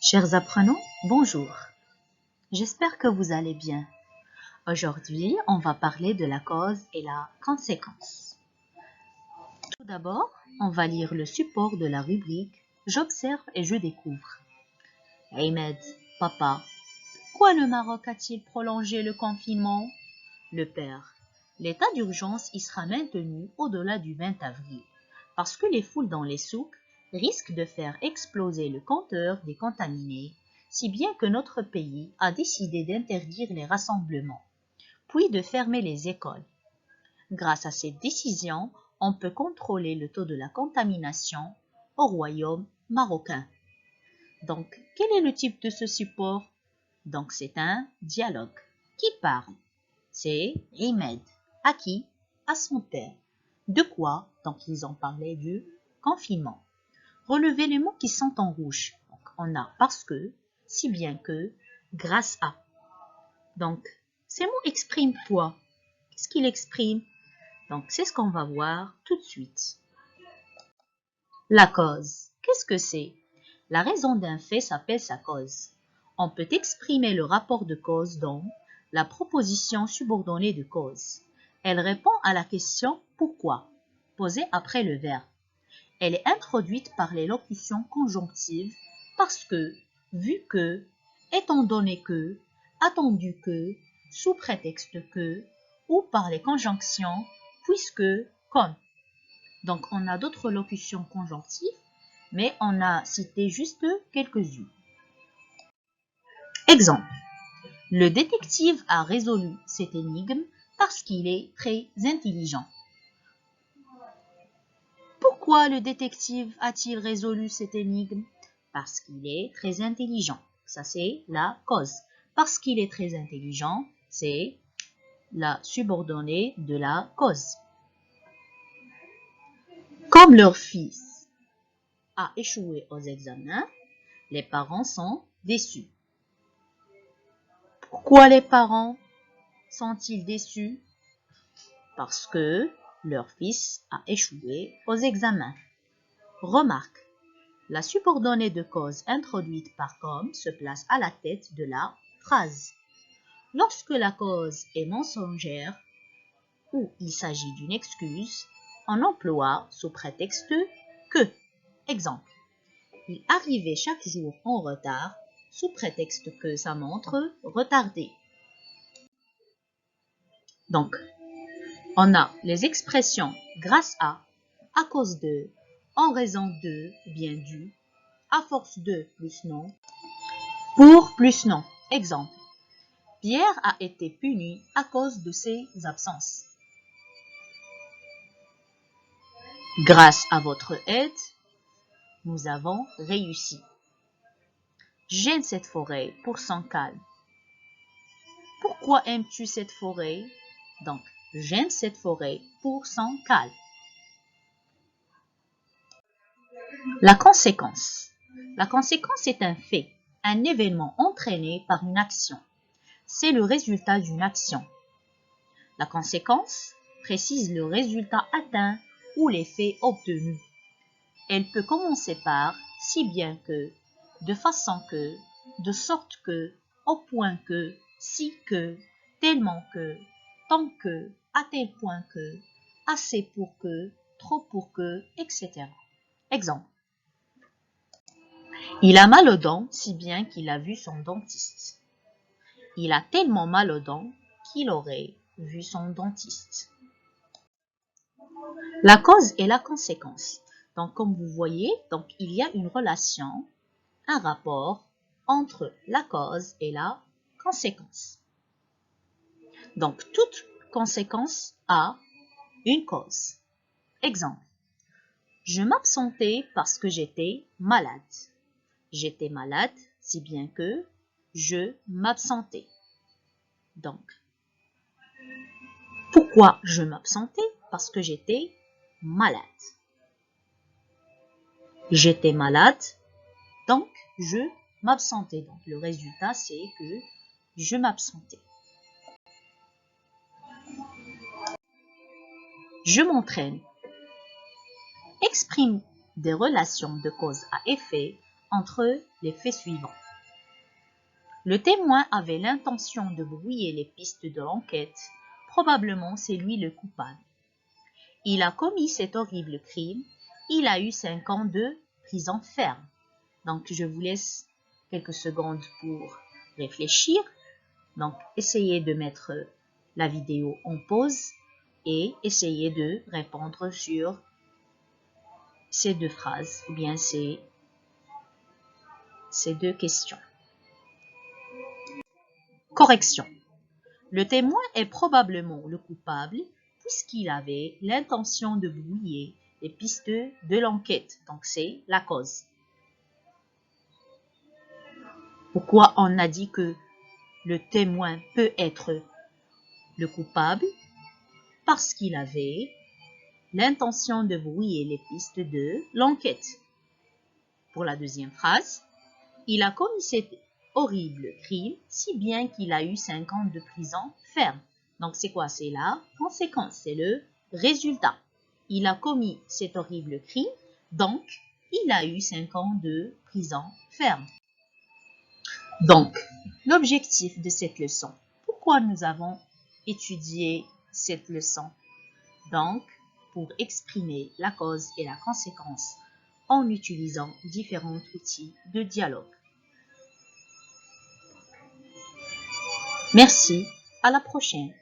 Chers apprenants, bonjour. J'espère que vous allez bien. Aujourd'hui, on va parler de la cause et la conséquence. Tout d'abord, on va lire le support de la rubrique « J'observe et je découvre ». Ahmed, papa, pourquoi le Maroc a-t-il prolongé le confinement? Le père, l'état d'urgence y sera maintenu au-delà du 20 avril, parce que les foules dans les souks risquent de faire exploser le compteur des contaminés, si bien que notre pays a décidé d'interdire les rassemblements, puis de fermer les écoles. Grâce à cette décision, on peut contrôler le taux de la contamination au royaume marocain. Donc, quel est le type de ce support? Donc, c'est un dialogue. Qui parle? C'est Ahmed. À qui? À son père. De quoi? Donc, ils ont parlé du confinement. Relevez les mots qui sont en rouge. Donc, on a parce que, si bien que, grâce à. Donc, ces mots expriment quoi? Qu'est-ce qu'ils expriment? Donc, c'est ce qu'on va voir tout de suite. La cause. Qu'est-ce que c'est? La raison d'un fait s'appelle sa cause. On peut exprimer le rapport de cause dans la proposition subordonnée de cause. Elle répond à la question « pourquoi ?» posée après le verbe. Elle est introduite par les locutions conjonctives parce que, vu que, étant donné que, attendu que, sous prétexte que, ou par les conjonctions puisque, comme. Donc on a d'autres locutions conjonctives, mais on a cité juste quelques-unes. Exemple. Le détective a résolu cette énigme parce qu'il est très intelligent. Pourquoi le détective a-t-il résolu cette énigme? Parce qu'il est très intelligent. Ça, c'est la cause. Parce qu'il est très intelligent, c'est la subordonnée de la cause. Comme leur fils a échoué aux examens, les parents sont déçus. Pourquoi les parents sont-ils déçus? Parce que leur fils a échoué aux examens. Remarque, la subordonnée de cause introduite par comme se place à la tête de la phrase. Lorsque la cause est mensongère ou il s'agit d'une excuse, on emploie sous prétexte que. Exemple, il arrivait chaque jour en retard sous prétexte que sa montre retardait. Donc, on a les expressions grâce à cause de, en raison de, bien dû, à force de plus non, pour plus non. Exemple. Pierre a été puni à cause de ses absences. Grâce à votre aide, nous avons réussi. J'aime cette forêt pour son calme. Pourquoi aimes-tu cette forêt? Donc, j'aime cette forêt pour son calme. La conséquence. La conséquence est un fait, un événement entraîné par une action. C'est le résultat d'une action. La conséquence précise le résultat atteint ou l'effet obtenu. Elle peut commencer par si bien que, de façon que, de sorte que, au point que, si que, tellement que, tant que, à tel point que, assez pour que, trop pour que, etc. Exemple. Il a mal aux dents si bien qu'il a vu son dentiste. Il a tellement mal aux dents qu'il aurait vu son dentiste. La cause et la conséquence. Donc, comme vous voyez, donc, il y a une relation, un rapport entre la cause et la conséquence. Donc, toute conséquence a une cause. Exemple. Je m'absentais parce que j'étais malade. J'étais malade si bien que je m'absentais. Donc, pourquoi je m'absentais? Parce que j'étais malade. J'étais malade, donc je m'absentais. Donc, le résultat, c'est que je m'absentais. Je m'entraîne. Exprime des relations de cause à effet entre les faits suivants. Le témoin avait l'intention de brouiller les pistes de l'enquête. Probablement c'est lui le coupable. Il a commis cet horrible crime. Il a eu 5 ans de prison ferme. Donc, je vous laisse quelques secondes pour réfléchir. Donc, essayez de mettre la vidéo en pause et essayez de répondre sur ces 2 phrases ou bien ces 2 questions. Correction. Le témoin est probablement le coupable puisqu'il avait l'intention de brouiller les pistes de l'enquête. Donc, c'est la cause. Pourquoi on a dit que le témoin peut être le coupable? Parce qu'il avait l'intention de brouiller les pistes de l'enquête. Pour la deuxième phrase, il a commis cet horrible crime si bien qu'il a eu 5 ans de prison ferme. Donc c'est quoi? C'est la conséquence, c'est le résultat. Il a commis cet horrible crime, donc il a eu 5 ans de prison ferme. Donc, l'objectif de cette leçon, pourquoi nous avons étudié cette leçon? Donc, pour exprimer la cause et la conséquence en utilisant différents outils de dialogue. Merci, à la prochaine.